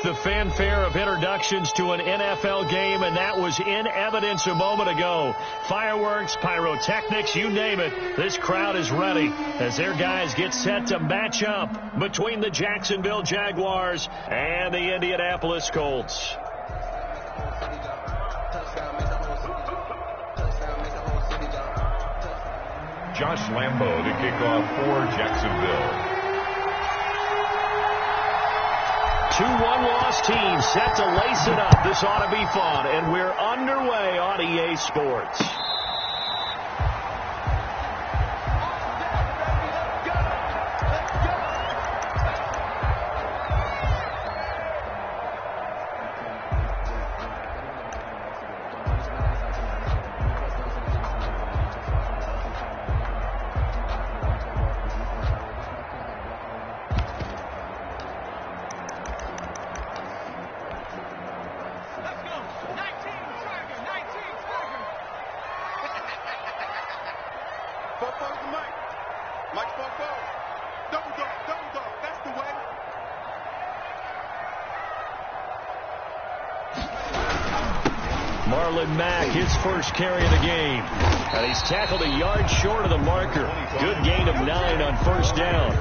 the fanfare of introductions to an NFL game, and that was in evidence a moment ago. Fireworks, pyrotechnics, you name it. This crowd is ready as their guys get set to match up between the Jacksonville Jaguars and the Indianapolis Colts. Josh Lambo to kick off for Jacksonville. 2-1 loss team set to lace it up. This ought to be fun, and we're underway on EA Sports. His first carry of the game. And he's tackled a yard short of the marker. Good gain of 9 on first down.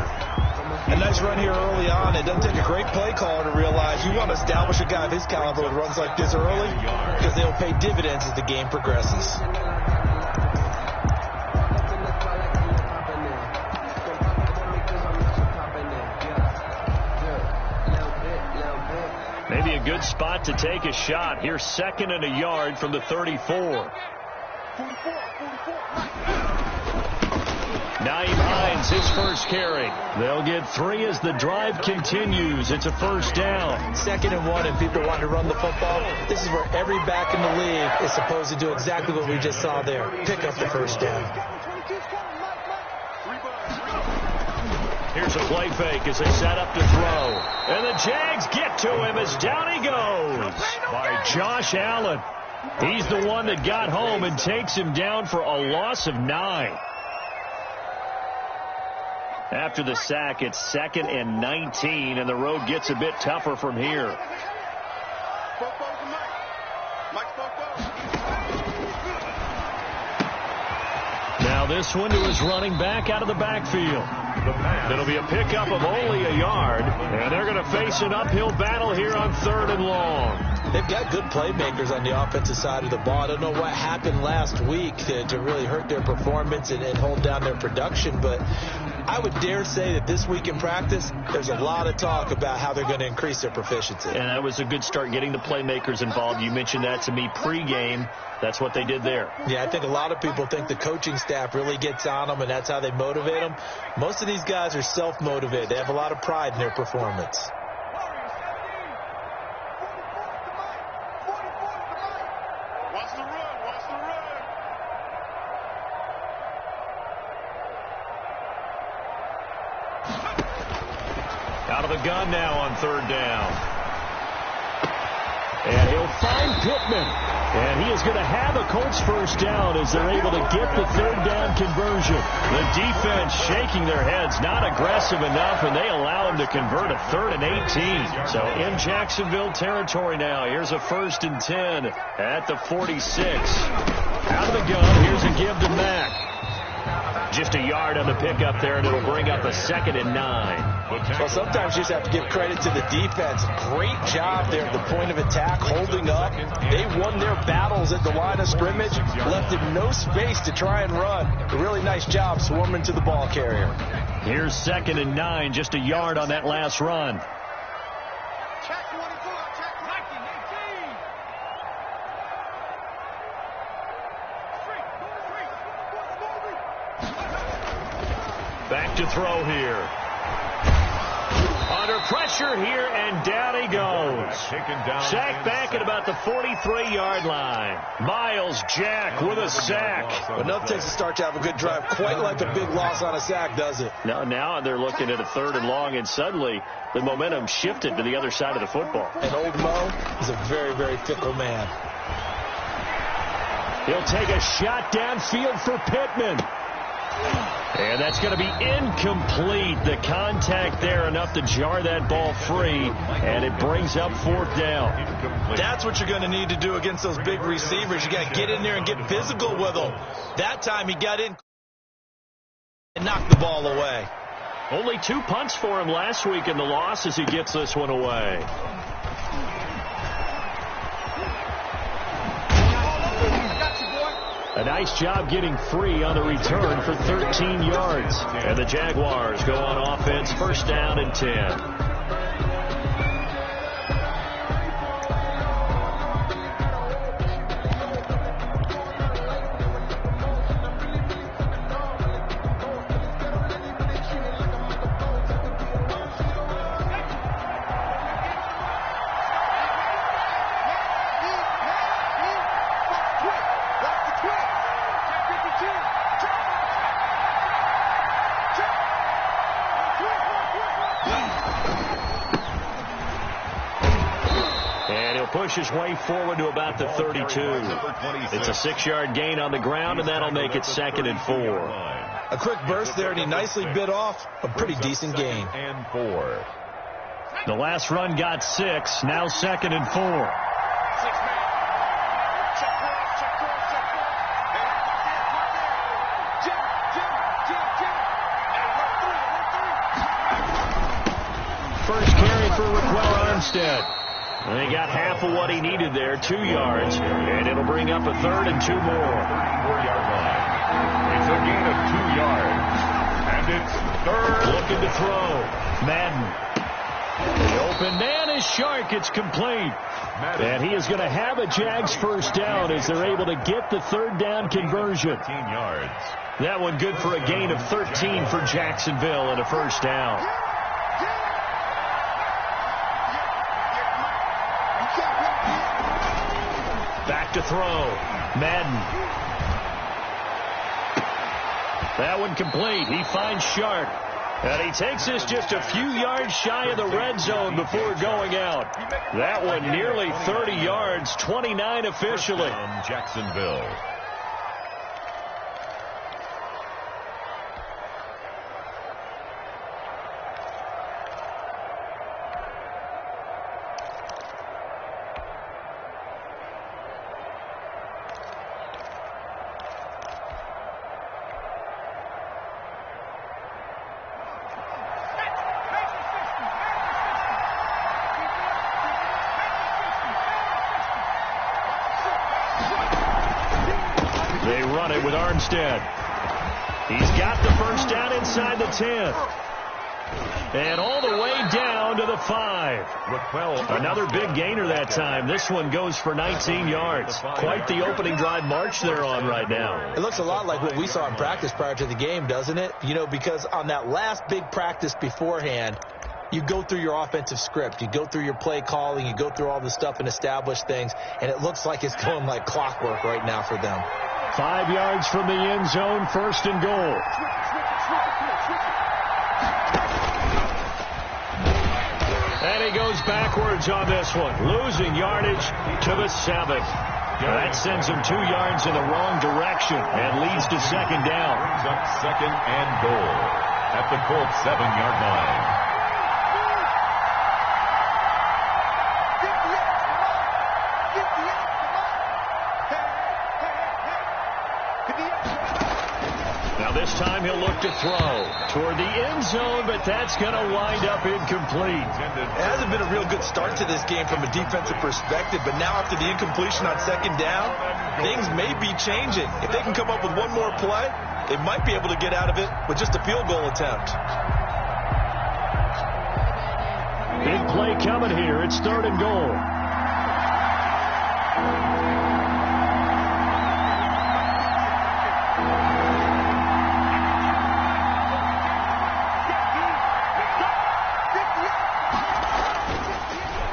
A nice run here early on. It doesn't take a great play caller to realize you want to establish a guy of his caliber with runs like this early because they'll pay dividends as the game progresses. Maybe a good spot to take a shot. Here's 2nd and a yard from the 34. Naeem Hines, his first carry. They'll get 3 as the drive continues. It's a first down. 2nd and 1, and people want to run the football. This is where every back in the league is supposed to do exactly what we just saw there. Pick up the first down. Here's a play fake as they set up to throw. And the Jags get to him as down he goes by Josh Allen. He's the one that got home and takes him down for a loss of 9. After the sack, it's 2nd and 19, and the road gets a bit tougher from here. Now this one to his running back out of the backfield. It'll be a pickup of only a yard, and they're going to face an uphill battle here on 3rd and long. They've got good playmakers on the offensive side of the ball. I don't know what happened last week to really hurt their performance and hold down their production, but I would dare say that this week in practice, there's a lot of talk about how they're going to increase their proficiency. And that was a good start getting the playmakers involved. You mentioned that to me pregame. That's what they did there. Yeah, I think a lot of people think the coaching staff really gets on them, and that's how they motivate them. Most of these guys are self-motivated. They have a lot of pride in their performance. Out of the gun now on 3rd down. And he'll find Pittman. And he is going to have a Colts first down as they're able to get the 3rd down conversion. The defense shaking their heads, not aggressive enough, and they allow him to convert a 3rd and 18. So in Jacksonville territory now. Here's a 1st and 10 at the 46. Out of the gun, here's a give to Mack. Just a yard on the pickup there, and it'll bring up a 2nd and 9. Well, sometimes you just have to give credit to the defense. Great job there at the point of attack, holding up. They won their battles at the line of scrimmage, left him no space to try and run. A really nice job swarming to the ball carrier. Here's 2nd and 9, just a yard on that last run. Back to throw here. Under pressure here, and down he goes. Sack back at about the 43-yard line. Miles Jack with a sack. But nothing takes a start to have a good drive quite like a big loss on a sack, does it? Now they're looking at a 3rd and long, and suddenly the momentum shifted to the other side of the football. And old Mo is a very, very fickle man. He'll take a shot downfield for Pittman. And that's going to be incomplete. The contact there enough to jar that ball free, and it brings up fourth down. That's what you're going to need to do against those big receivers. You got to get in there and get physical with them. That time he got in and knocked the ball away. Only 2 punts for him last week in the loss as he gets this one away. A nice job getting free on the return for 13 yards. And the Jaguars go on offense, first down and 10. Push his way forward to about the 32. It's a 6-yard gain on the ground, and that'll make it 2nd and 4. A quick burst there, and he nicely bit off a pretty decent gain. And 4. The last run got 6, now 2nd and 4. First carry for Raquel Armstead. And he got half of what he needed there, 2 yards, and it'll bring up a 3rd and 2 more. 34-yard line. It's a gain of 2 yards, and it's 3rd. Looking to throw. Madden. The open man is Shark. It's complete. And he is going to have a Jags first down as they're able to get the 3rd down conversion. 13 yards. That one good for a gain of 13 for Jacksonville and a first down. Back to throw. Madden. That one complete. He finds Shark. And he takes this just a few yards shy of the red zone before going out. That one nearly 30 yards, 29 officially. Jacksonville. They run it with Armstead. He's got the first down inside the 10. And all the way down to the 5. Another big gainer that time. This one goes for 19 yards. Quite the opening drive march they're on right now. It looks a lot like what we saw in practice prior to the game, doesn't it? You know, because on that last big practice beforehand, you go through your offensive script. You go through your play calling. You go through all the stuff and establish things. And it looks like it's going like clockwork right now for them. 5 yards from the end zone, first and goal. And he goes backwards on this one, losing yardage to the 7. That sends him 2 yards in the wrong direction and leads to second down. Brings up 2nd and goal at the Colts 7-yard line. This time he'll look to throw toward the end zone, but that's going to wind up incomplete. It hasn't been a real good start to this game from a defensive perspective, but now after the incompletion on second down, things may be changing. If they can come up with one more play, they might be able to get out of it with just a field goal attempt. Big play coming here. It's 3rd and goal.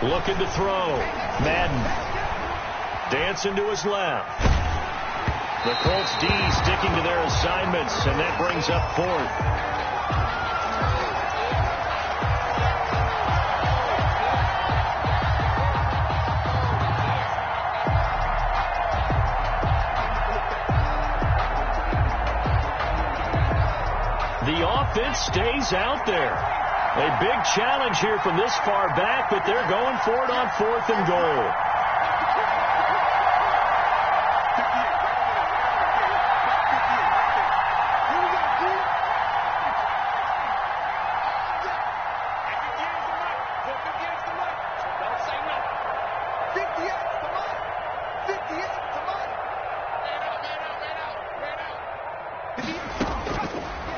Looking to throw. Madden. Dancing to his left. The Colts D sticking to their assignments, and that brings up 4th. offense stays out there. A big challenge here from this far back, but they're going for it on 4th and goal.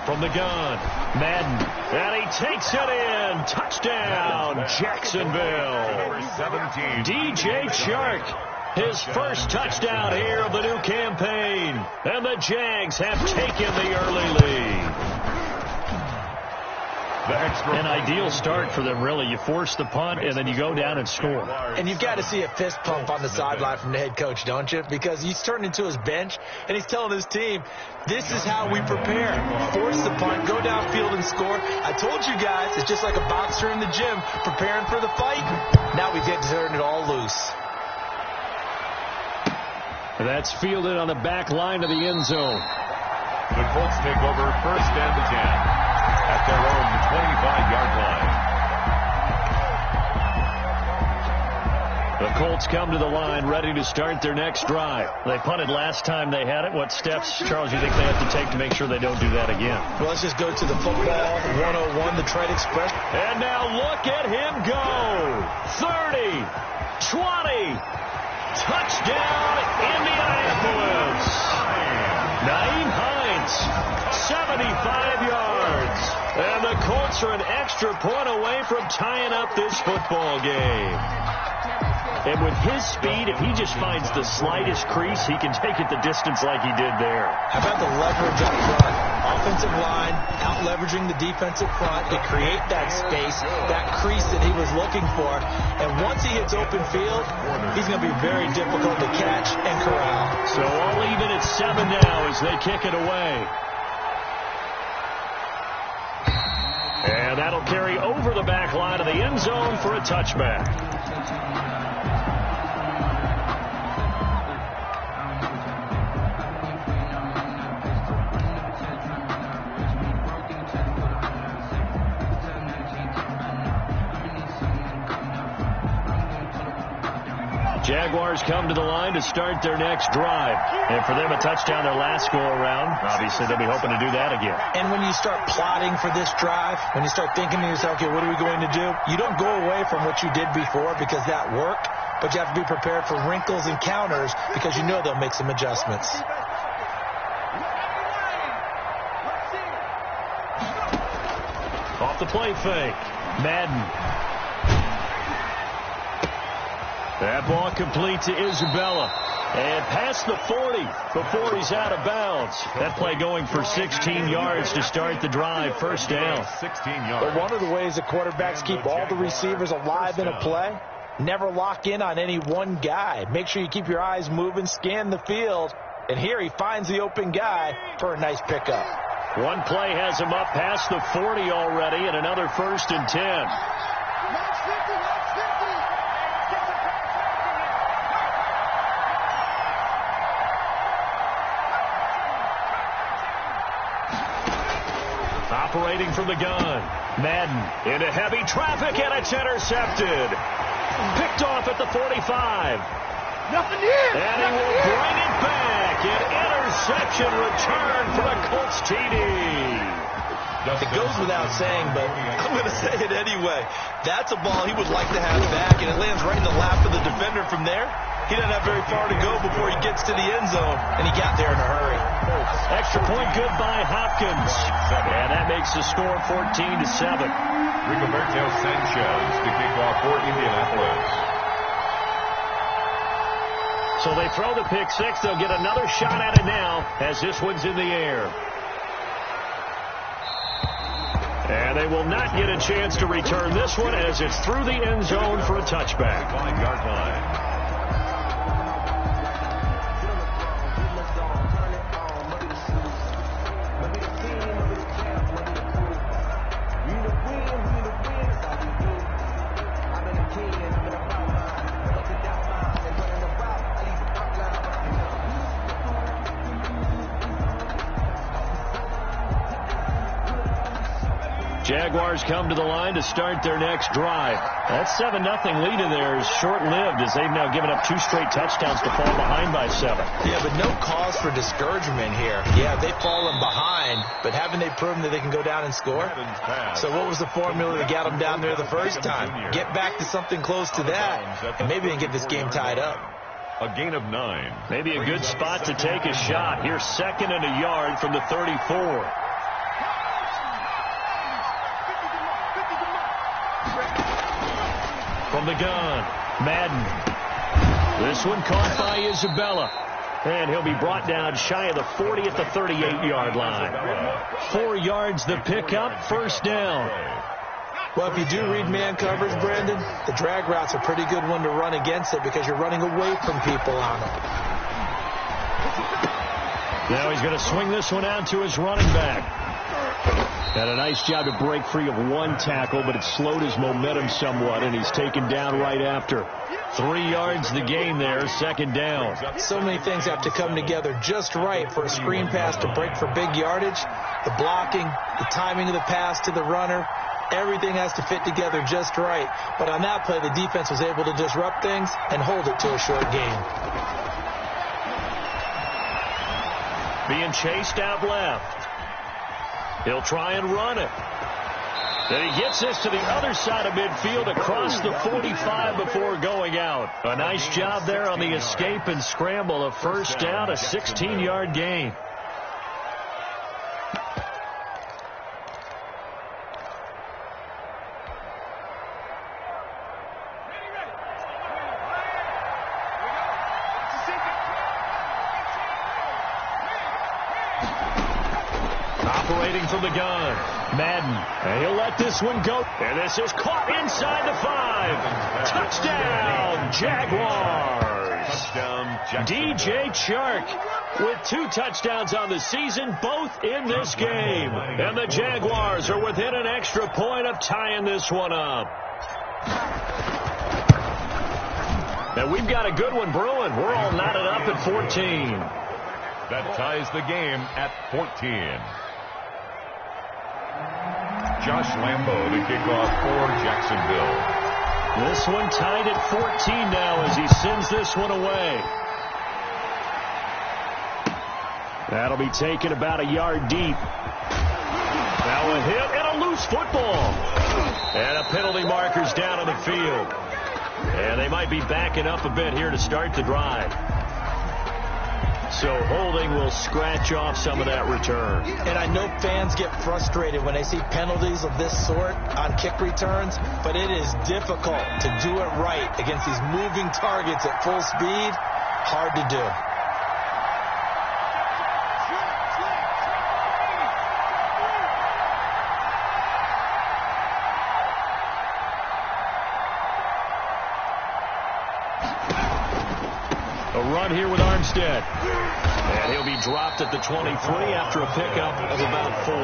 From the gun, Madden, and he takes it in. Touchdown, Jacksonville. 17. DJ Chark, his first touchdown here of the new campaign. And the Jags have taken the early lead. An ideal start for them, really. You force the punt, and then you go down and score. And you've got to see a fist pump on the sideline from the head coach, don't you? Because he's turned into his bench, and he's telling his team, this is how we prepare. Force the punt, go downfield and score. I told you guys, it's just like a boxer in the gym preparing for the fight. Now we get to turn it all loose. That's fielded on the back line of the end zone. The Colts take over 1st and 10 at their own 25-yard line. The Colts come to the line ready to start their next drive. They punted last time they had it. What steps, Charles, you think they have to take to make sure they don't do that again? Well, let's just go to the football 101, the Trade Express. And now look at him go. 30, 20, touchdown, Indianapolis. Naeem Hines, 75 yards. And the Colts are an extra point away from tying up this football game. And with his speed, if he just finds the slightest crease, he can take it the distance like he did there. How about the leverage up front? Offensive line, out-leveraging the defensive front to create that space, that crease that he was looking for. And once he hits open field, he's going to be very difficult to catch and corral. So all even at 7 now as they kick it away. And that'll carry over the back line of the end zone for a touchback. Jaguars come to the line to start their next drive. And for them, a touchdown their last go-around. Obviously, they'll be hoping to do that again. And when you start plotting for this drive, when you start thinking to yourself, okay, what are we going to do? You don't go away from what you did before because that worked, but you have to be prepared for wrinkles and counters because you know they'll make some adjustments. Off the play fake. Madden. That ball complete to Isabella. And past the 40 before he's out of bounds. That play going for 16 yards to start the drive. First down. 16 yards. But one of the ways the quarterbacks keep all the receivers alive in a play, never lock in on any one guy. Make sure you keep your eyes moving, scan the field. And here he finds the open guy for a nice pickup. One play has him up past the 40 already, and another 1st and 10. Operating from the gun. Madden into heavy traffic, and it's intercepted. Picked off at the 45. Nothing here. And he will bring it back. An interception return for the Colts TD. It goes without saying, but I'm going to say it anyway. That's a ball he would like to have back, and it lands right in the lap of the defender from there. He doesn't have very far to go before he gets to the end zone, and he got there in a hurry. Extra point good by Hopkins. And that makes the score 14-7. Rigoberto Sanchez to kick off for Indianapolis. So they throw the pick six. They'll get another shot at it now as this one's in the air. And they will not get a chance to return this one as it's through the end zone for a touchback. 5-yard line. Jaguars come to the line to start their next drive. That 7-0 lead in there is short-lived as they've now given up 2 straight touchdowns to fall behind by 7. Yeah, but no cause for discouragement here. Yeah, they've fallen behind, but haven't they proven that they can go down and score? So what was the formula that got them down there the first time? Get back to something close to that, and maybe they can get this game tied up. A gain of 9. Maybe a good spot to take a shot. Here's 2nd and a yard from the 34. From the gun, Madden. This one caught by Isabella. And he'll be brought down shy of the 40 at the 38-yard line. 4 yards the pickup, first down. Well, if you do read man coverage, Brandon, the drag route's a pretty good one to run against it because you're running away from people on it. Now he's going to swing this one out to his running back. Had a nice job to break free of 1 tackle, but it slowed his momentum somewhat, and he's taken down right after. 3 yards the gain there, 2nd down. So many things have to come together just right for a screen pass to break for big yardage. The blocking, the timing of the pass to the runner, everything has to fit together just right. But on that play, the defense was able to disrupt things and hold it to a short gain. Being chased out left. He'll try and run it. Then he gets this to the other side of midfield across the 45 before going out. A nice job there on the escape and scramble. A first down, a 16-yard gain. Operating from the gun, Madden. And he'll let this one go. And this is caught inside the 5. Touchdown, Jaguars. Touchdown, DJ Chark with 2 touchdowns on the season, both in this game. And the Jaguars are within an extra point of tying this one up. And we've got a good one brewing. We're all knotted up at 14. That ties the game at 14. Josh Lambo to kick off for Jacksonville. This one tied at 14 now as he sends this one away. That'll be taken about a yard deep. Now a hit and a loose football. And a penalty marker's down on the field. And they might be backing up a bit here to start the drive. So holding will scratch off some of that return. And I know fans get frustrated when they see penalties of this sort on kick returns, but it is difficult to do it right against these moving targets at full speed. Hard to do. A run here with Armstead. And he'll be dropped at the 23 after a pickup of about 4.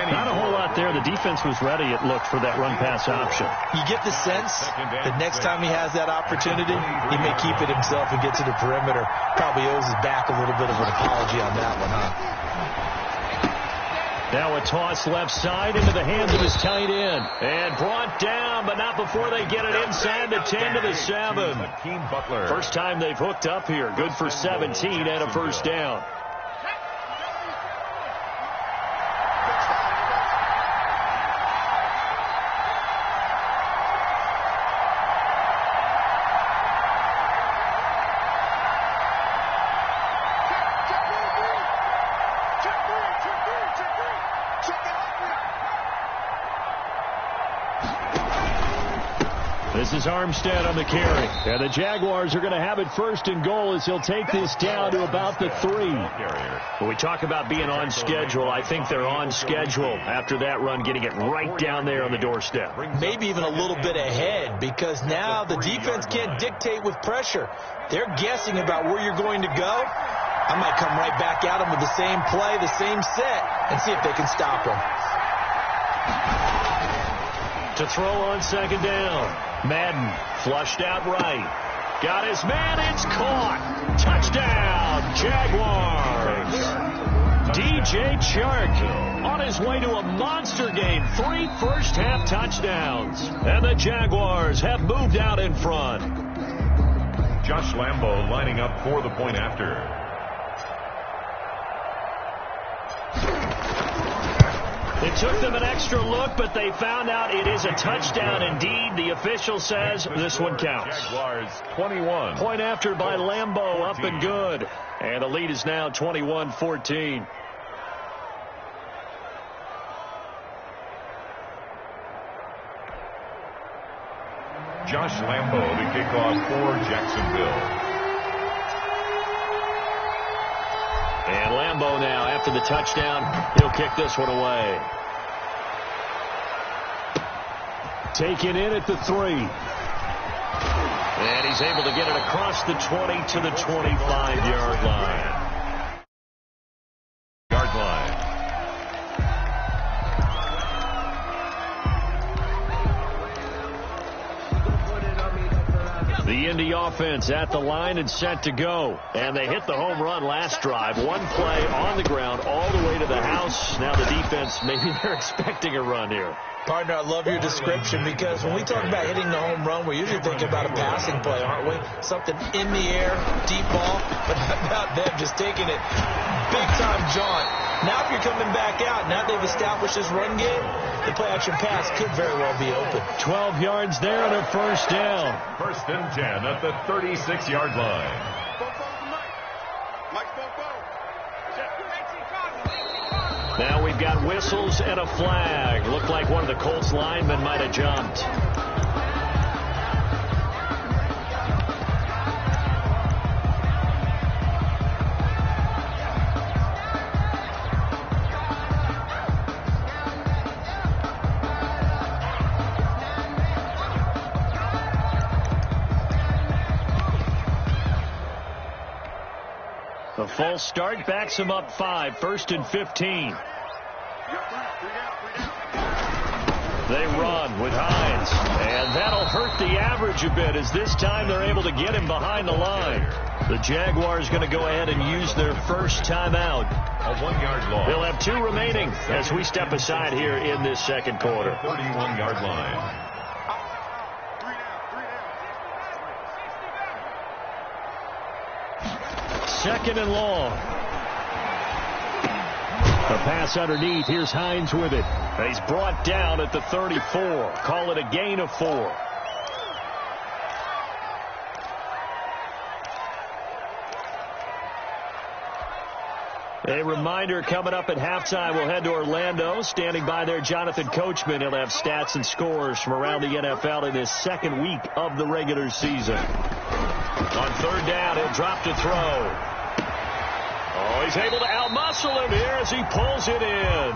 Not a whole lot there. The defense was ready, it looked, for that run-pass option. You get the sense that next time he has that opportunity, he may keep it himself and get to the perimeter. Probably owes his back a little bit of an apology on that one, huh? Now a toss left side into the hands of his tight end. And brought down, but not before they get it inside the 10 to the 7. First time they've hooked up here. Good for 17 and a first down. This is Armstead on the carry. And the Jaguars are going to have it first and goal as he'll take this down to about the 3. When we talk about being on schedule, I think they're on schedule after that run, getting it right down there on the doorstep. Maybe even a little bit ahead, because now the defense can't dictate with pressure. They're guessing about where you're going to go. I might come right back at them with the same play, the same set, and see if they can stop them. To throw on second down. Madden flushed out right. Got his man. It's caught. Touchdown, Jaguars. DJ Chark on his way to a monster game. 3 first-half touchdowns. And the Jaguars have moved out in front. Josh Lambo lining up for the point after. It took them an extra look, but they found out it is a touchdown indeed. The official says this one counts. Jaguars 21. Point after by Lambo, up and good. And the lead is now 21-14. Josh Lambo to kick off for Jacksonville. And Lambo now, after the touchdown, he'll kick this one away. Taken in at the 3. And he's able to get it across the 20 to the 25-yard line. The Indy offense at the line and set to go. And they hit the home run last drive. One play on the ground all the way to the house. Now the defense, maybe they're expecting a run here. Partner, I love your description because when we talk about hitting the home run, we're usually thinking about a passing play, aren't we? Something in the air, deep ball. But how about them just taking it big-time jaunt? Now if you're coming back out, now they've established this run game, the play-action pass could very well be open. 12 yards there and a first down. 1st and 10 at the 36-yard line. Now we've got whistles and a flag. Looked like one of the Colts linemen might have jumped. A false start backs him up 5. 1st and 15. They run with Hines. And that'll hurt the average a bit as this time they're able to get him behind the line. The Jaguars going to go ahead and use their first timeout. A 1-yard loss. They'll have 2 remaining as we step aside here in this second quarter. 31-yard line. Second and long. A pass underneath. Here's Hines with it. He's brought down at the 34. Call it a gain of 4. A reminder coming up at halftime. We'll head to Orlando. Standing by there, Jonathan Coachman. He'll have stats and scores from around the NFL in his second week of the regular season. On 3rd down, he'll drop to throw. Oh, he's able to outmuscle him here as he pulls it in.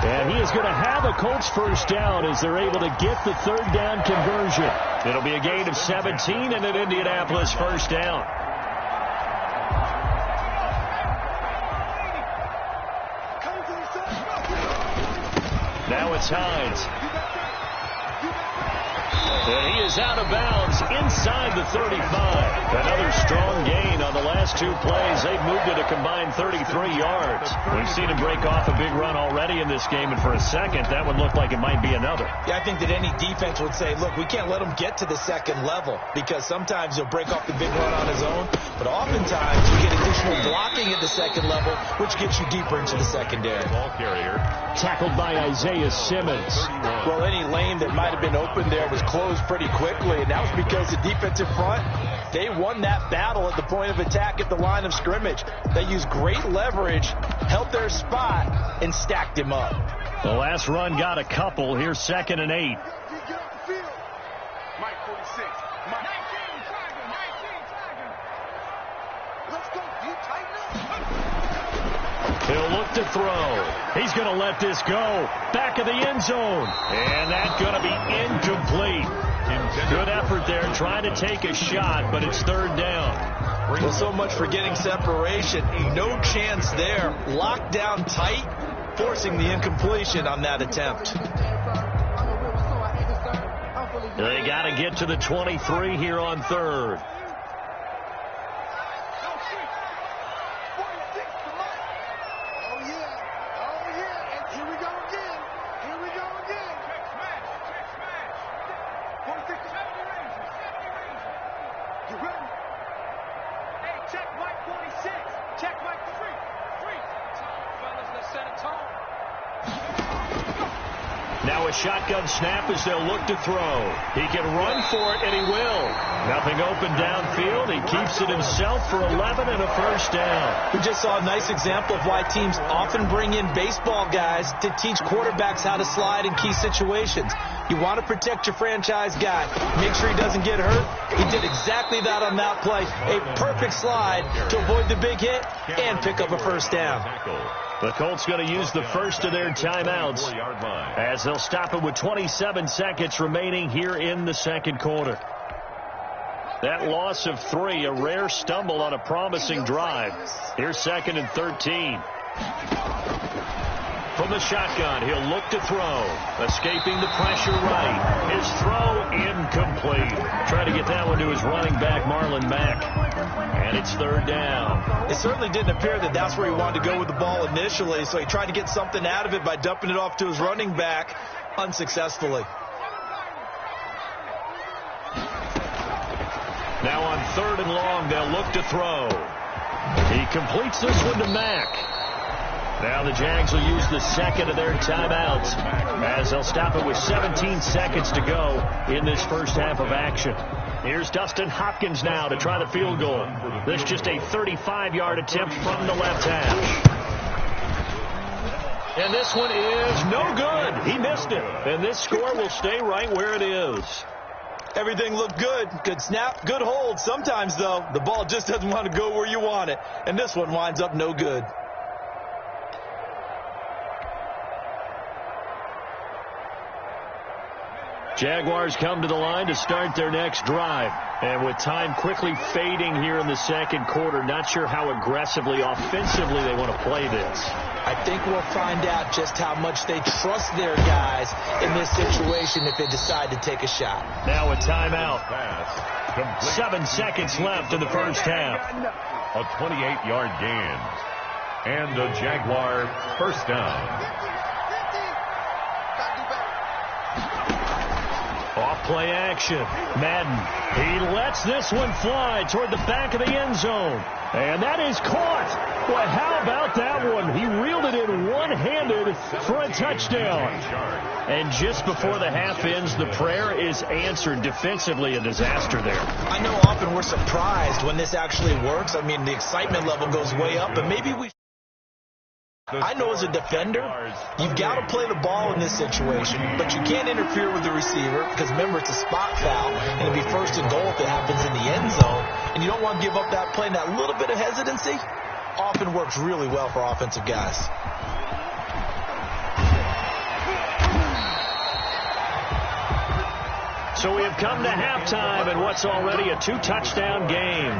And he is going to have a Colts first down as they're able to get the 3rd down conversion. It'll be a gain of 17 and an Indianapolis first down. Now it's Hines. And he is out of bounds inside the 35. Another strong gain on the last 2 plays. They've moved it a combined 33 yards. We've seen him break off a big run already in this game, and for a second, that would look like it might be another. Yeah, I think that any defense would say, look, we can't let him get to the second level because sometimes he'll break off the big run on his own, but oftentimes you get additional blocking at the second level, which gets you deeper into the secondary. Ball carrier. Tackled by Isaiah Simmons. Well, any lane that might have been open there was closed pretty quickly, and that was because the defensive front, they won that battle at the point of attack at the line of scrimmage. They used great leverage, held their spot, and stacked him up. The last run got a couple. Here's 2nd and 8. He'll look to throw. He's going to let this go. Back of the end zone. And that's going to be incomplete. Good effort there trying to take a shot, but it's 3rd down. Well, so much for getting separation. No chance there. Locked down tight, forcing the incompletion on that attempt. They got to get to the 23 here on 3rd. Now a shotgun snap as they'll look to throw. He can run for it, and he will. Nothing open downfield. He keeps it himself for 11 and a first down. We just saw a nice example of why teams often bring in baseball guys to teach quarterbacks how to slide in key situations. You want to protect your franchise guy. Make sure he doesn't get hurt. He did exactly that on that play. A perfect slide to avoid the big hit and pick up a first down. The Colts going to use the first of their timeouts as they'll stop it with 27 seconds remaining here in the second quarter. That loss of 3, a rare stumble on a promising drive. Here's 2nd and 13. From the shotgun, he'll look to throw. Escaping the pressure right. His throw incomplete. Trying to get that one to his running back, Marlon Mack. And it's 3rd down. It certainly didn't appear that that's where he wanted to go with the ball initially, so he tried to get something out of it by dumping it off to his running back unsuccessfully. Now on 3rd and long, they'll look to throw. He completes this one to Mack. Now the Jags will use the second of their timeouts as they'll stop it with 17 seconds to go in this first half of action. Here's Dustin Hopkins now to try the field goal. This just a 35-yard attempt from the left hash. And this one is no good. He missed it. And this score will stay right where it is. Everything looked good. Good snap, good hold. Sometimes, though, the ball just doesn't want to go where you want it. And this one winds up no good. Jaguars come to the line to start their next drive. And with time quickly fading here in the second quarter, not sure how aggressively, offensively they want to play this. I think we'll find out just how much they trust their guys in this situation if they decide to take a shot. Now a timeout. 7 seconds left in the first half. A 28-yard gain. And a Jaguar first down. Off-play action. Madden. He lets this one fly toward the back of the end zone. And that is caught. Boy, how about that one? He reeled it in one-handed for a touchdown. And just before the half ends, the prayer is answered. Defensively, a disaster there. I know often we're surprised when this actually works. I mean, the excitement level goes way up, but maybe we... I know as a defender, you've got to play the ball in this situation, but you can't interfere with the receiver because, remember, it's a spot foul, and it'll be 1st and goal if it happens in the end zone, and you don't want to give up that play. And that little bit of hesitancy often works really well for offensive guys. So we have come to halftime in what's already a 2-touchdown game.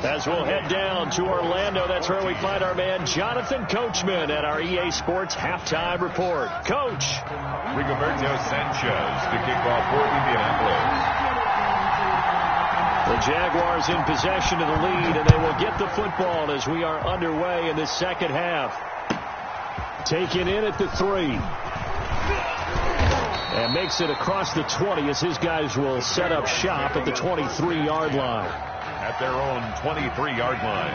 As we'll head down to Orlando, that's where we find our man Jonathan Coachman at our EA Sports Halftime Report. Coach. Rigoberto Sanchez to kick off for Indianapolis. The Jaguars in possession of the lead, and they will get the football as we are underway in this second half. Taken in at the 3. And makes it across the 20 as his guys will set up shop at the 23-yard line. At their own 23-yard line.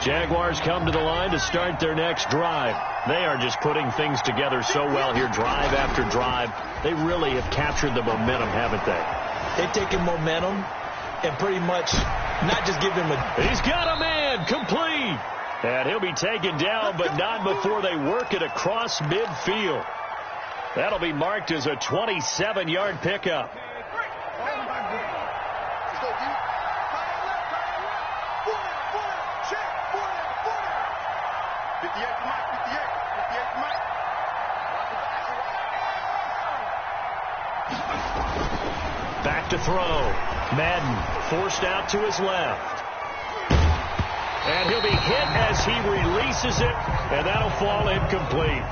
Jaguars come to the line to start their next drive. They are just putting things together so well here, drive after drive. They really have captured the momentum, haven't they? They've taken momentum and pretty much not just give them a... He's got a man, complete. And he'll be taken down, but not before they work it across midfield. That'll be marked as a 27-yard pickup. Back to throw. Madden forced out to his left. And he'll be hit as he releases it, and that'll fall incomplete.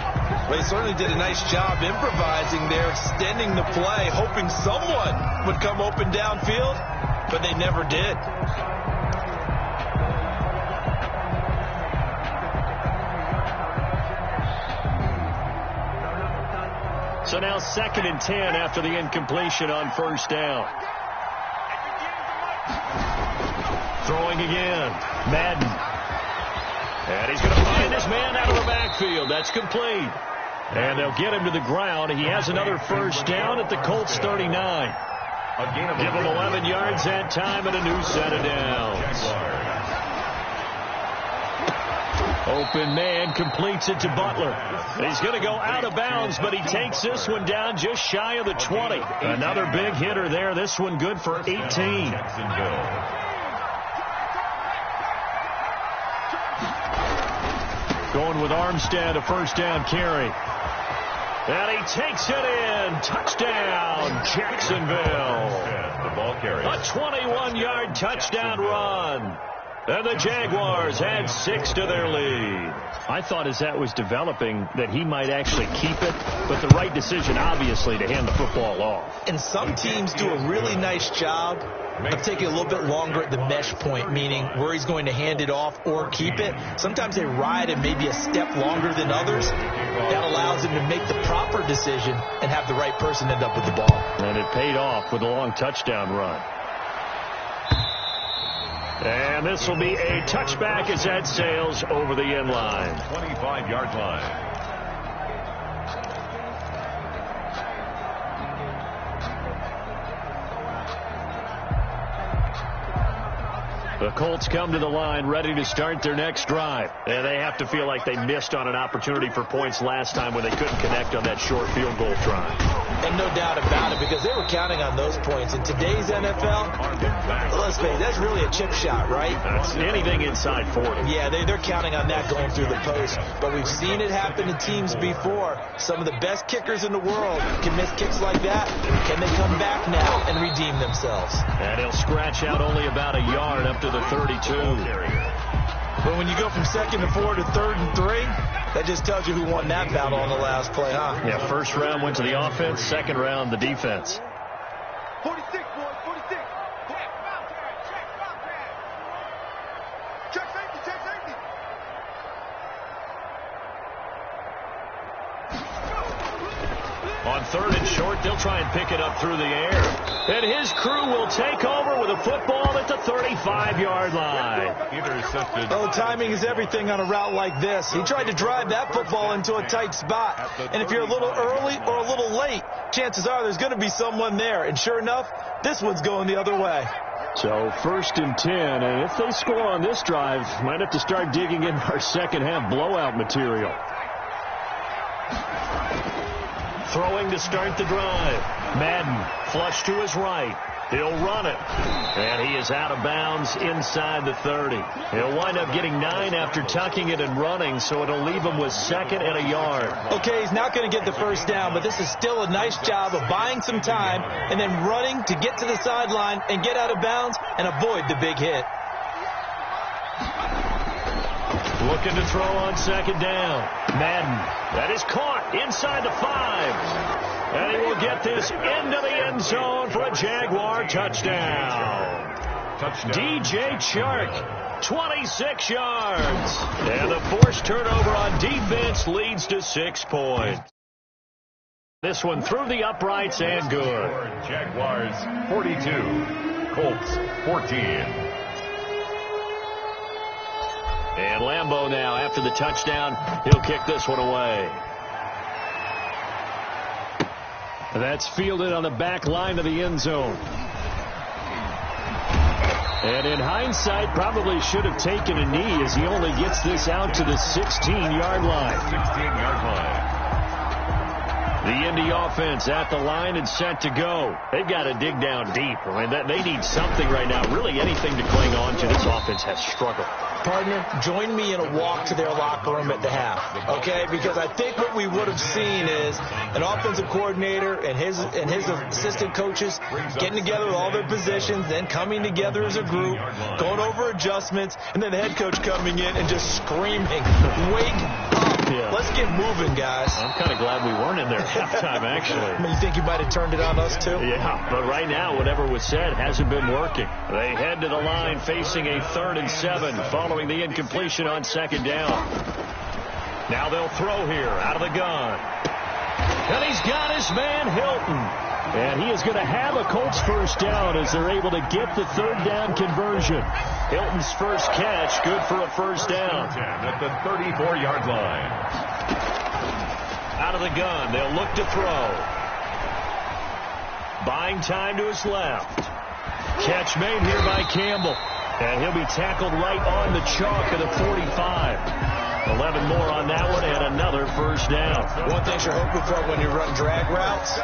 Well, he certainly did a nice job improvising there, extending the play, hoping someone would come open downfield, but they never did. So now 2nd and 10 after the incompletion on first down. Throwing again. Madden. And he's going to find his man out of the backfield. That's complete. And they'll get him to the ground. He has another first down at the Colts 39. Give him 11 yards that time and a new set of downs. Open man completes it to Butler. He's going to go out of bounds, but he takes this one down just shy of the 20. Another big hitter there. This one good for 18. Going with Armstead, a first down carry. And he takes it in. Touchdown, Jacksonville. The ball carrier. A 21-yard touchdown run. And the Jaguars add 6 to their lead. I thought as that was developing that he might actually keep it, but the right decision, obviously, to hand the football off. And some teams do a really nice job of taking a little bit longer at the mesh point, meaning where he's going to hand it off or keep it. Sometimes they ride it maybe a step longer than others. That allows him to make the proper decision and have the right person end up with the ball. And it paid off with a long touchdown run. And this will be a touchback as that sails over the end line. 25-yard line. The Colts come to the line ready to start their next drive. And they have to feel like they missed on an opportunity for points last time when they couldn't connect on that short field goal try. And no doubt about it, because they were counting on those points. In today's NFL, let's face it, that's really a chip shot, right? That's anything inside 40. Yeah, they're counting on that going through the post. But we've seen it happen to teams before. Some of the best kickers in the world can miss kicks like that. Can they come back now and redeem themselves? And he'll scratch out only about a yard up to the 32. But when you go from 2nd and 4 to 3rd and 3, that just tells you who won that battle on the last play, huh? Yeah, first round went to the offense, second round the defense. 46, boys, 46. Check safety, check safety. On 3rd and short, they'll try and pick it up through the air. And his crew will take over with a football at the 35-yard line. Intercepted. Oh, timing is everything on a route like this. He tried to drive that football into a tight spot. And if you're a little early or a little late, chances are there's going to be someone there. And sure enough, this one's going the other way. So 1st and 10, and if they score on this drive, might have to start digging in our second half blowout material. Throwing to start the drive. Madden flush to his right. He'll run it. And he is out of bounds inside the 30. He'll wind up getting 9 after tucking it and running, so it'll leave him with 2nd and a yard. Okay, he's not going to get the first down, but this is still a nice job of buying some time and then running to get to the sideline and get out of bounds and avoid the big hit. Looking to throw on 2nd down. Madden. That is caught inside the 5. And he will get this into the end zone for a Jaguar touchdown. DJ Chark, 26 yards. And the forced turnover on defense leads to 6 points. This one through the uprights and good. Jaguars 42. Colts 14. And Lambeau now, after the touchdown, he'll kick this one away. That's fielded on the back line of the end zone. And in hindsight, probably should have taken a knee as he only gets this out to the 16-yard line. 16-yard line. The Indy offense at the line and set to go. They've got to dig down deep. I mean, they need something right now, really anything to cling on to. This offense has struggled. Partner, join me in a walk to their locker room at the half, okay? Because I think what we would have seen is an offensive coordinator and his assistant coaches getting together with all their positions, then coming together as a group, going over adjustments, and then the head coach coming in and just screaming, "Wake up! Yeah. Let's get moving, guys." I'm kind of glad we weren't in there at halftime, actually. I mean, you think you might have turned it on us, too? Yeah, but right now, whatever was said hasn't been working. They head to the line facing a 3rd and 7 following the incompletion on 2nd down. Now they'll throw here out of the gun. And he's got his man Hilton. And he is going to have a Colts first down as they're able to get the third down conversion. Hilton's first catch, good for a first down. At the 34-yard line. Out of the gun, they'll look to throw. Buying time to his left. Catch made here by Campbell. And he'll be tackled right on the chalk at the 45. 11 more on that one and another first down. One thing you're hoping for when you run drag routes,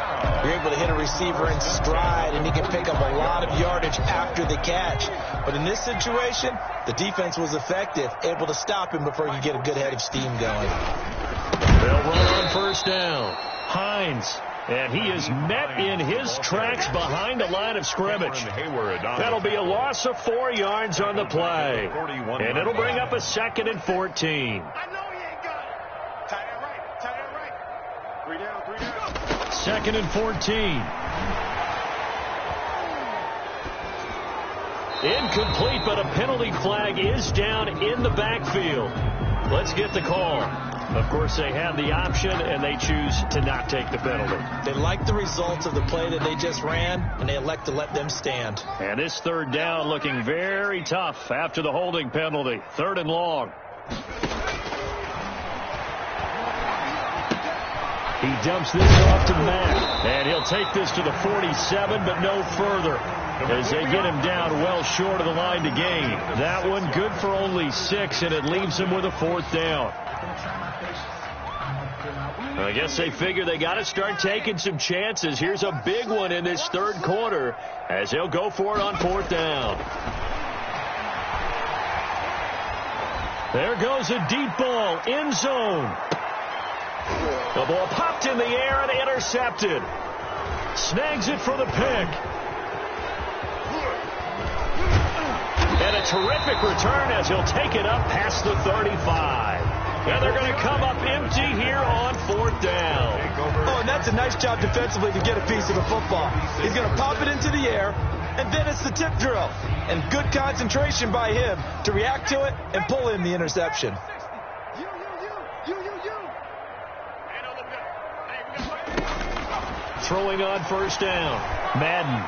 you're able to hit a receiver in stride and he can pick up a lot of yardage after the catch. But in this situation, the defense was effective, able to stop him before he could get a good head of steam going. They'll run on first down. Hines. And he is met in his tracks behind the line of scrimmage. That'll be a loss of 4 yards on the play. And it'll bring up a 2nd and 14. I know he ain't got it. Tight end right. Tight end right. 3 down, 3 down. 2nd and 14. Incomplete, but a penalty flag is down in the backfield. Let's get the call. Of course, they have the option, and they choose to not take the penalty. They like the results of the play that they just ran, and they elect to let them stand. And this third down looking very tough after the holding penalty. 3rd and long. He dumps this off to Matt, and he'll take this to the 47, but no further, as they get him down well short of the line to gain. That one good for only 6, and it leaves him with a 4th down. I guess they figure they got to start taking some chances. Here's a big one in this 3rd quarter as they'll go for it on 4th down. There goes a deep ball, end zone. The ball popped in the air and intercepted. Snags it for the pick. And a terrific return as he'll take it up past the 35. And they're going to come up empty here on 4th down. Oh, and that's a nice job defensively to get a piece of the football. He's going to pop it into the air, and then it's the tip drill. And good concentration by him to react to it and pull in the interception. Throwing on first down. Madden.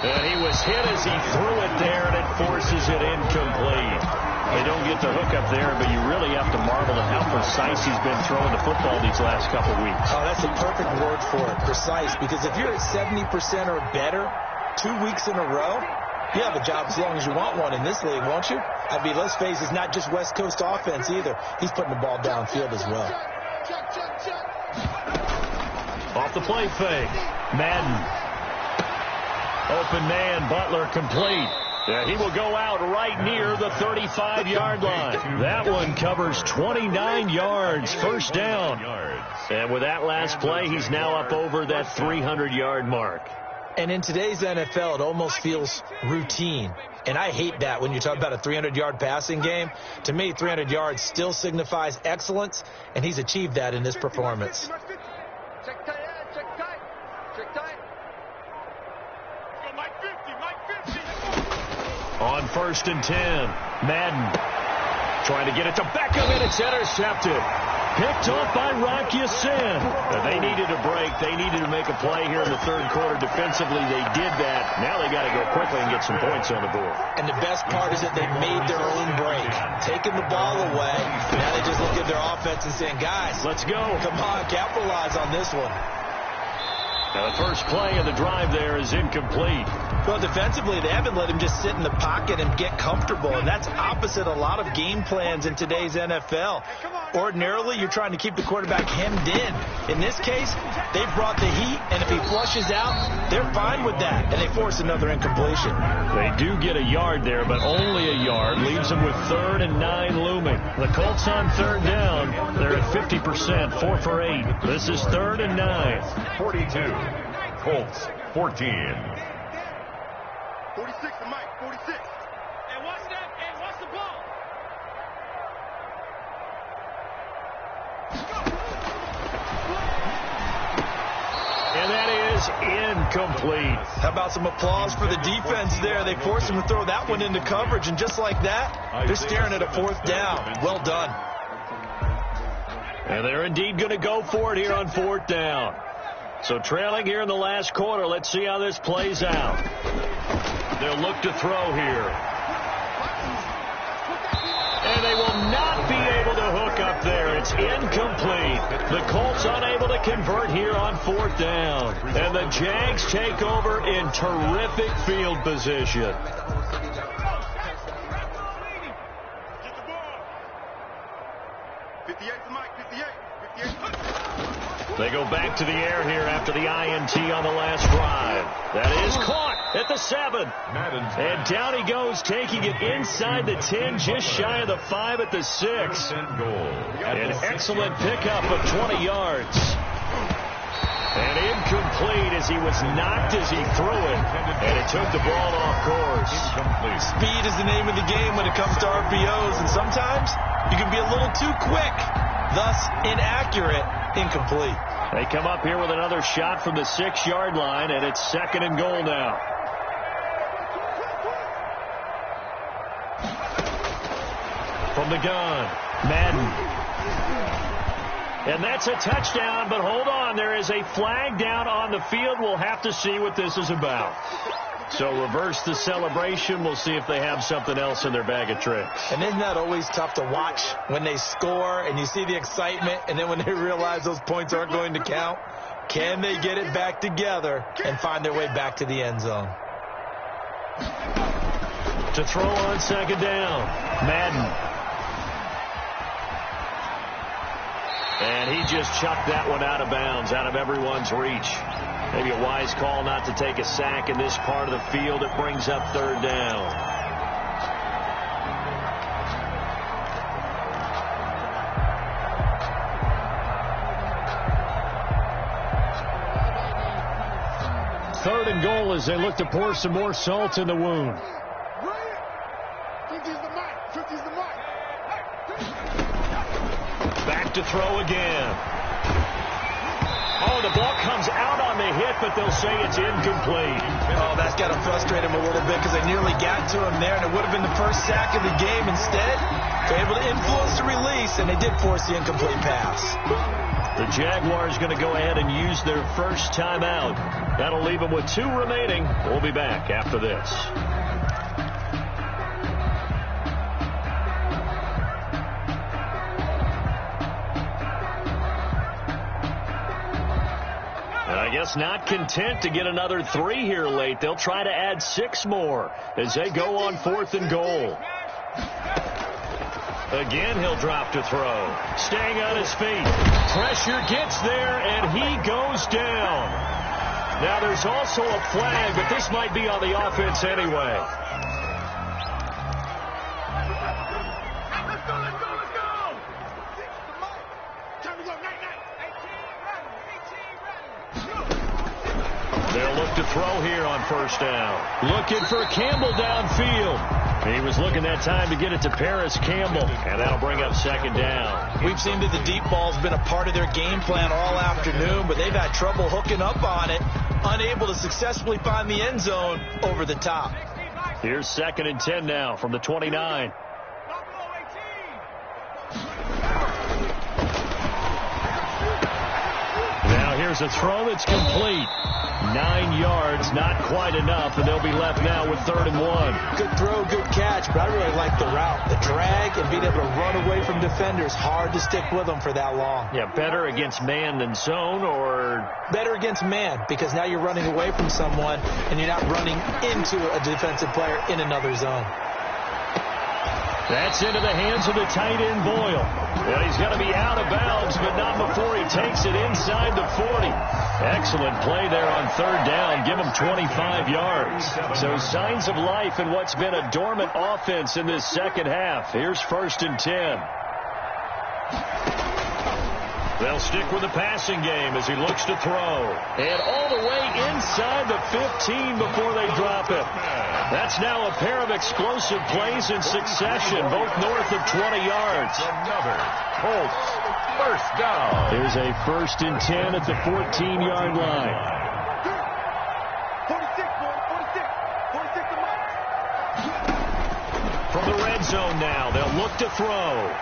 And he was hit as he threw it there, and it forces it incomplete. They don't get the hook up there, but you really have to marvel at how precise he's been throwing the football these last couple weeks. Oh, that's a perfect word for it, precise, because if you're at 70% or better 2 weeks in a row, you have a job as long as you want one in this league, won't you? I mean, let's face it, it's not just West Coast offense either. He's putting the ball downfield as well. Off the play fake. Madden. Open man, Butler complete. Yeah, he will go out right near the 35-yard line. That one covers 29 yards, first down. And with that last play, he's now up over that 300-yard mark. And in today's NFL, it almost feels routine. And I hate that when you talk about a 300-yard passing game. To me, 300 yards still signifies excellence, and he's achieved that in this performance. Check tight, check tight, check tight. Go Mike 50, Mike 50. On 1st and 10, Madden trying to get it to Beckham, and it's intercepted. Picked off by Rock Ya-Sin. They needed a break. They needed to make a play here in the 3rd quarter. Defensively, they did that. Now they got to go quickly and get some points on the board. And the best part is that they made their own break. Taking the ball away. Now they just look at their offense and saying, guys, let's go. Come on, capitalize on this one. Now the first play of the drive there is incomplete. Well, defensively, they haven't let him just sit in the pocket and get comfortable, and that's opposite a lot of game plans in today's NFL. Ordinarily, you're trying to keep the quarterback hemmed in. In this case, they brought the heat, and if he flushes out, they're fine with that, and they force another incompletion. They do get a yard there, but only a yard. Leaves them with 3rd and 9 looming. The Colts on 3rd down. They're at 50%, 4 for 8. This is 3rd and 9. 42. Colts, 14. 46 to Mike, 46. And what's that? And what's the ball? And that is incomplete. How about some applause for the defense there? They forced him to throw that one into coverage, and just like that, they're staring at a 4th down. Well done. And they're indeed going to go for it here on 4th down. So trailing here in the last quarter. Let's see how this plays out. They'll look to throw here. And they will not be able to hook up there. It's incomplete. The Colts unable to convert here on 4th down. And the Jags take over in terrific field position. They go back to the air here after the INT on the last drive. That is caught at the 7. And down he goes, taking it inside the 10, just shy of the 5 at the 6. An excellent pickup of 20 yards. And incomplete as he was knocked as he threw it. And it took the ball off course. Speed is the name of the game when it comes to RPOs. And sometimes you can be a little too quick. Thus, inaccurate, incomplete. They come up here with another shot from the 6-yard line, and it's 2nd and goal now. From the gun, Madden. And that's a touchdown, but hold on. There is a flag down on the field. We'll have to see what this is about. So reverse the celebration. We'll see if they have something else in their bag of tricks. And isn't that always tough to watch when they score and you see the excitement, and then when they realize those points aren't going to count? Can they get it back together and find their way back to the end zone? To throw on 2nd down, Madden. And he just chucked that one out of bounds, out of everyone's reach. Maybe a wise call not to take a sack in this part of the field. It brings up 3rd down. Third and goal as they look to pour some more salt in the wound. Back to throw again. Oh, the ball comes out on the hit, but they'll say it's incomplete. Oh, that's got to frustrate him a little bit because they nearly got to him there, and it would have been the first sack of the game. Instead, they're able to influence the release, and they did force the incomplete pass. The Jaguars going to go ahead and use their first timeout. That'll leave them with 2 remaining. We'll be back after this. I guess not content to get another 3 here late. They'll try to add 6 more as they go on 4th and goal. Again, he'll drop to throw. Staying on his feet. Pressure gets there, and he goes down. Now, there's also a flag, but this might be on the offense anyway. They'll look to throw here on 1st down. Looking for Campbell downfield. He was looking that time to get it to Paris Campbell, and that'll bring up 2nd down. We've seen that the deep ball's been a part of their game plan all afternoon, but they've had trouble hooking up on it, unable to successfully find the end zone over the top. Here's 2nd and 10 now from the 29. Now here's a throw that's complete. 9 yards, not quite enough, and they'll be left now with 3rd and 1. Good throw, good catch, but I really like the route. The drag and being able to run away from defenders. Hard to stick with them for that long. Yeah, better against man than zone, or? Better against man, because now you're running away from someone and you're not running into a defensive player in another zone. That's into the hands of the tight end, Boyle. Well, he's going to be out of bounds, but not before he takes it inside the 40. Excellent play there on 3rd down. Give him 25 yards. So signs of life in what's been a dormant offense in this 2nd half. Here's 1st and 10. They'll stick with the passing game as he looks to throw. And all the way inside the 15 before they drop it. That's now a pair of explosive plays in succession, both north of 20 yards. Another Colts 1st down. Here's a 1st and 10 at the 14-yard line. 46 to Mike. From the red zone now, they'll look to throw.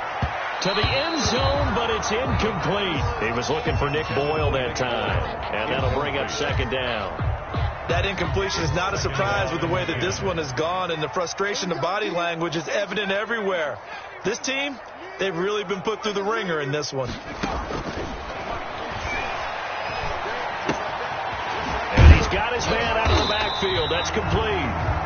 to the end zone, but it's incomplete. He was looking for Nick Boyle that time, and that'll bring up second down. That incompletion is not a surprise with the way that this one has gone, and the frustration of body language is evident everywhere. This team, they've really been put through the ringer in this one. And he's got his man out of the backfield. That's complete.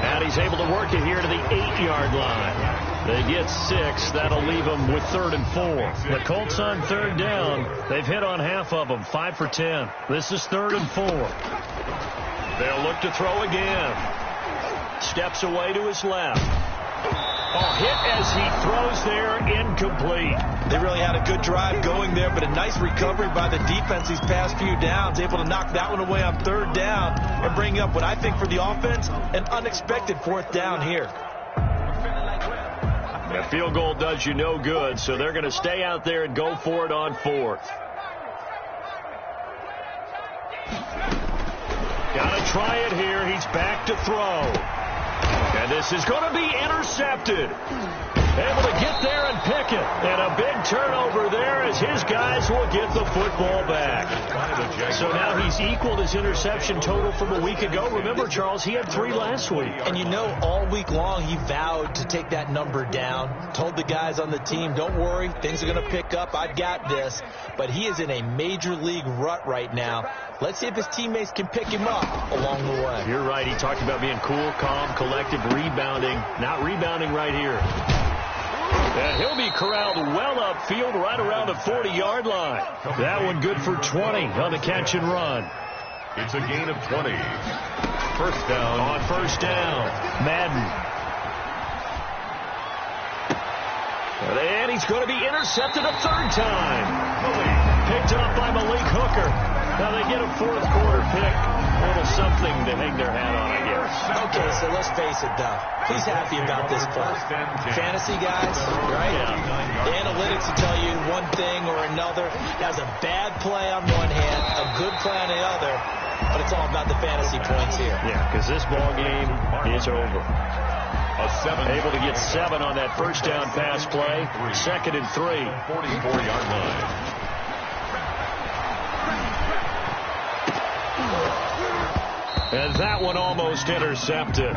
And he's able to work it here to the 8-yard line. They get 6. That'll leave them with 3rd and 4. The Colts on 3rd down. They've hit on half of them, 5 for 10. This is 3rd and 4. They'll look to throw again. Steps away to his left. Hit as he throws there, incomplete. They really had a good drive going there, but a nice recovery by the defense these past few downs, able to knock that one away on 3rd down and bring up what I think for the offense, an unexpected 4th down here. That field goal does you no good, so they're going to stay out there and go for it on 4th. Got to try it here. He's back to throw. And this is going to be intercepted. Able to get there and pick it. And a big turnover there as his guys will get the football back. So now he's equaled his interception total from a week ago. Remember, Charles, he had 3 last week. And you know, all week long he vowed to take that number down. Told the guys on the team, don't worry, things are going to pick up. I've got this. But he is in a major league rut right now. Let's see if his teammates can pick him up along the way. You're right. He talked about being cool, calm, collective, rebounding. Not rebounding right here. And he'll be corralled well upfield right around the 40-yard line. That one good for 20 on the catch and run. It's a gain of 20. First down. On first down, Madden. And he's going to be intercepted a 3rd time. Picked up by Malik Hooker. Now they get a 4th quarter pick. A little something to hang their hat on, I guess. Okay, so let's face it, though. He's happy about this play. Fantasy guys, right? Yeah. The analytics will tell you one thing or another. Has a bad play on one hand, a good play on the other, but it's all about the fantasy points here. Yeah, because this ball game is over. Able to get 7 on that first down pass play. 2nd and 3. 44-yard line. And that one almost intercepted.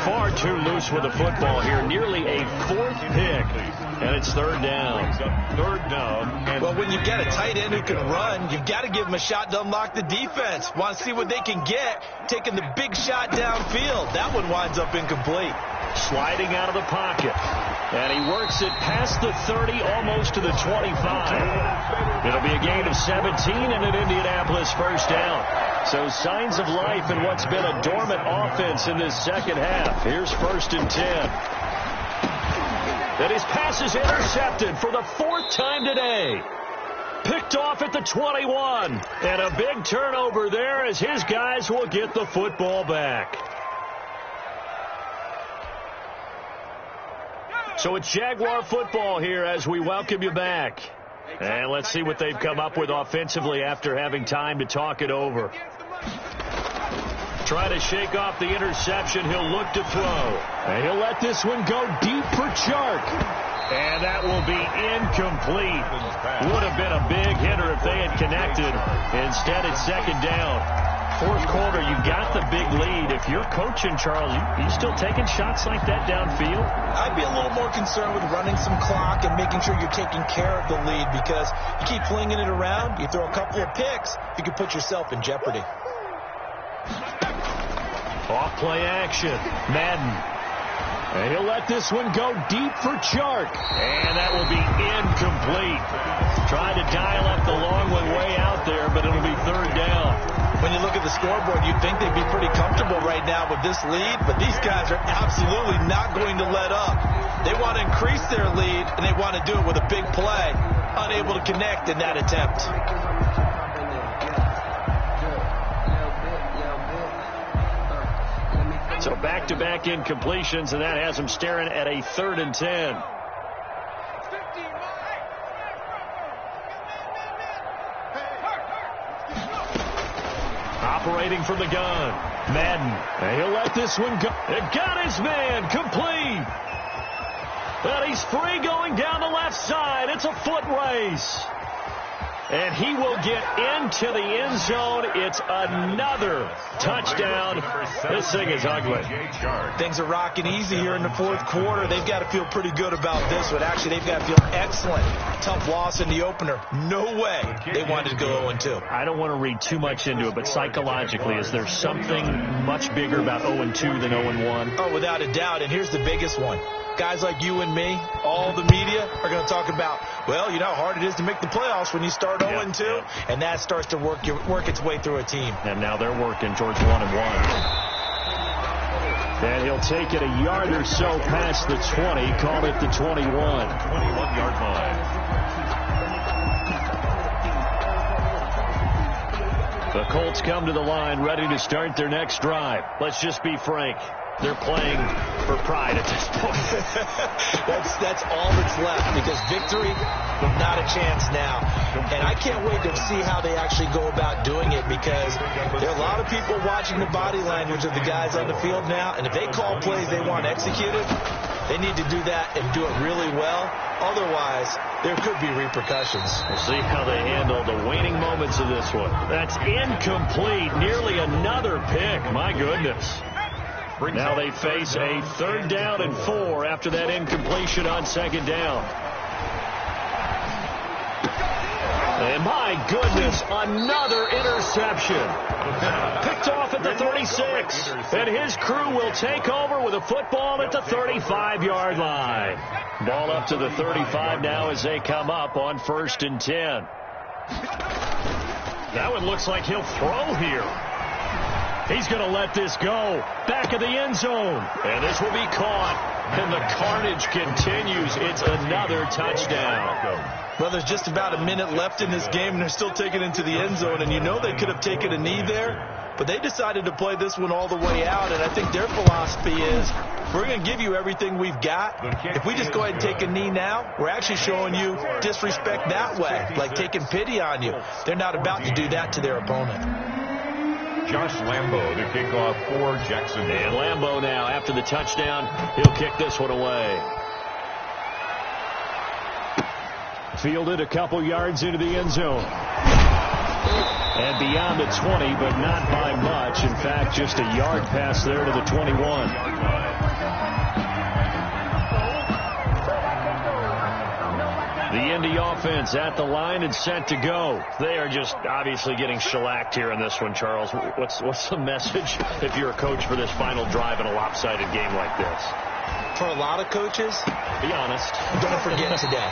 Far too loose with the football here. Nearly a 4th pick. And it's 3rd down. 3rd down. Well, when you get a tight end who can run, you've got to give him a shot to unlock the defense. Want to see what they can get. Taking the big shot downfield. That one winds up incomplete. Sliding out of the pocket. And he works it past the 30, almost to the 25. It'll be a gain of 17 and an Indianapolis first down. So signs of life in what's been a dormant offense in this second half. Here's 1st and 10. And his pass is intercepted for the 4th time today. Picked off at the 21. And a big turnover there as his guys will get the football back. So it's Jaguar football here as we welcome you back. And let's see what they've come up with offensively after having time to talk it over. Try to shake off the interception. He'll look to throw. And he'll let this one go deep for Chark. And that will be incomplete. Would have been a big hitter if they had connected. Instead, it's 2nd down. 4th quarter, you got the big lead. If you're coaching, Charles, you still taking shots like that downfield? I'd be a little more concerned with running some clock and making sure you're taking care of the lead, because you keep flinging it around, you throw a couple of picks, you can put yourself in jeopardy. Off play action. Madden. And he'll let this one go deep for Chark. And that will be incomplete. Tried to dial up the long one way out there, but it'll be 3rd down. When you look at the scoreboard, you'd think they'd be pretty comfortable right now with this lead, but these guys are absolutely not going to let up. They want to increase their lead, and they want to do it with a big play. Unable to connect in that attempt. So back-to-back incompletions, and that has them staring at a 3rd and 10. Operating from the gun, Madden. And he'll let this one go. It got his man complete. And he's free going down the left side. It's a foot race. And he will get into the end zone. It's another touchdown. This thing is ugly. Things are rocking easy here in the fourth quarter. They've got to feel pretty good about this one. Actually, they've got to feel excellent. Tough loss in the opener. No way they wanted to go 0-2. I don't want to read too much into it, but psychologically, is there something much bigger about 0-2 than 0-1? Oh, without a doubt. And here's the biggest one. Guys like you and me, all the media, are going to talk about, well, you know how hard it is to make the playoffs when you start 0-2, and that starts to work its way through a team. And now they're working towards 1-1. And he'll take it a yard or so past the 20, call it the 21. 21-yard line. The Colts come to the line ready to start their next drive. Let's just be frank. They're playing for pride at this point. That's all that's left, because victory, not a chance now. And I can't wait to see how they actually go about doing it, because there are a lot of people watching the body language of the guys on the field now, and if they call plays they want executed, they need to do that and do it really well. Otherwise, there could be repercussions. We'll see how they handle the waning moments of this one. That's incomplete. Nearly another pick. My goodness. Now they face a 3rd down and 4 after that incompletion on 2nd down. And my goodness, another interception. Picked off at the 36. And his crew will take over with a football at the 35-yard line. Ball up to the 35 now as they come up on 1st and 10. That one looks like he'll throw here. He's going to let this go. Back of the end zone. And this will be caught. And the carnage continues. It's another touchdown. Well, there's just about a minute left in this game, and they're still taking it into the end zone. And you know they could have taken a knee there, but they decided to play this one all the way out. And I think their philosophy is, we're going to give you everything we've got. If we just go ahead and take a knee now, we're actually showing you disrespect that way, like taking pity on you. They're not about to do that to their opponent. Josh Lambo to kick off for Jacksonville. And Lambo now, after the touchdown, he'll kick this one away. Fielded a couple yards into the end zone. And beyond the 20, but not by much. In fact, just a yard pass there to the 21. The Indy offense at the line and set to go. They are just obviously getting shellacked here in this one, Charles. What's the message if you're a coach for this final drive in a lopsided game like this? For a lot of coaches, be honest, don't forget today.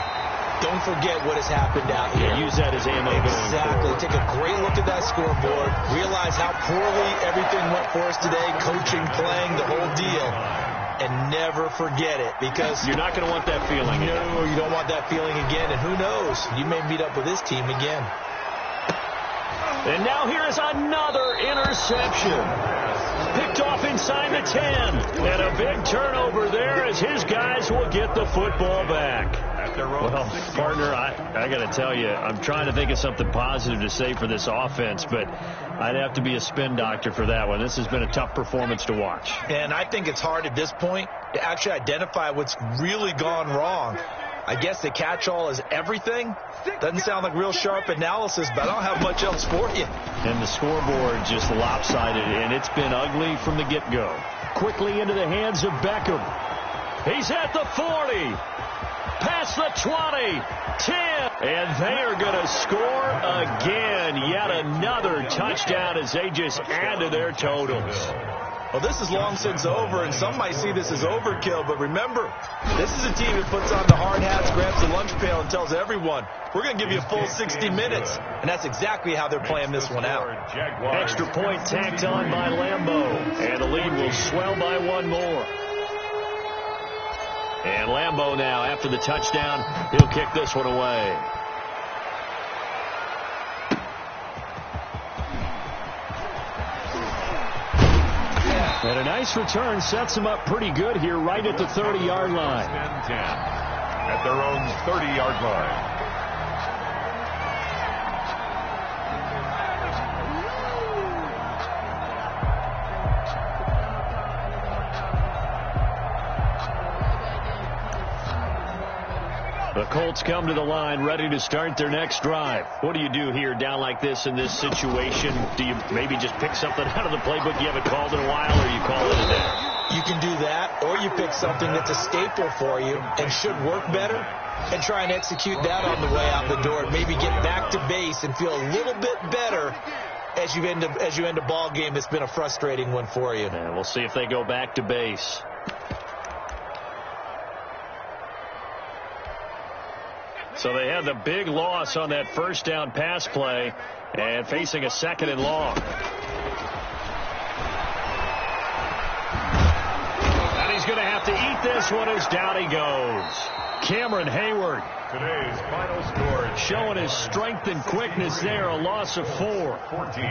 Don't forget what has happened out here. Yeah, use that as ammo. Exactly. Take a great look at that scoreboard. Realize how poorly everything went for us today. Coaching, playing, the whole deal. And never forget it, because you're not going to want that feeling again. No, you don't want that feeling again. And who knows? You may meet up with this team again. And now here is another interception. Picked off inside the 10. And a big turnover there as his guys will get the football back. Well, partner, I got to tell you, I'm trying to think of something positive to say for this offense, but I'd have to be a spin doctor for that one. This has been a tough performance to watch. And I think it's hard at this point to actually identify what's really gone wrong. I guess the catch-all is everything. Doesn't sound like real sharp analysis, but I don't have much else for you. And the scoreboard just lopsided, and it's been ugly from the get-go. Quickly into the hands of Beckham. He's at the 40. Past the 20, 10, and they are going to score again. Yet another touchdown as they just add to their totals. Well, this is long since over, and some might see this as overkill, but remember, this is a team that puts on the hard hats, grabs the lunch pail, and tells everyone, we're going to give you a full 60 minutes, and that's exactly how they're playing this one out. Extra point tacked on by Lambo, and the lead will swell by one more. And Lambo now, after the touchdown, he'll kick this one away. And a nice return sets him up pretty good here right at the 30-yard line. 10-10 at their own 30-yard line. The Colts come to the line ready to start their next drive. What do you do here down like this in this situation? Do you maybe just pick something out of the playbook you haven't called in a while, or you call it a day? You can do that, or you pick something that's a staple for you and should work better and try and execute that on the way out the door and maybe get back to base and feel a little bit better as you end a ball game that's been a frustrating one for you. And we'll see if they go back to base. So they had the big loss on that first down pass play and facing a 2nd and long. And he's going to have to eat this one as down he goes. Cameron Hayward. Today's final score. Showing his strength and quickness there. A loss of 4. 14.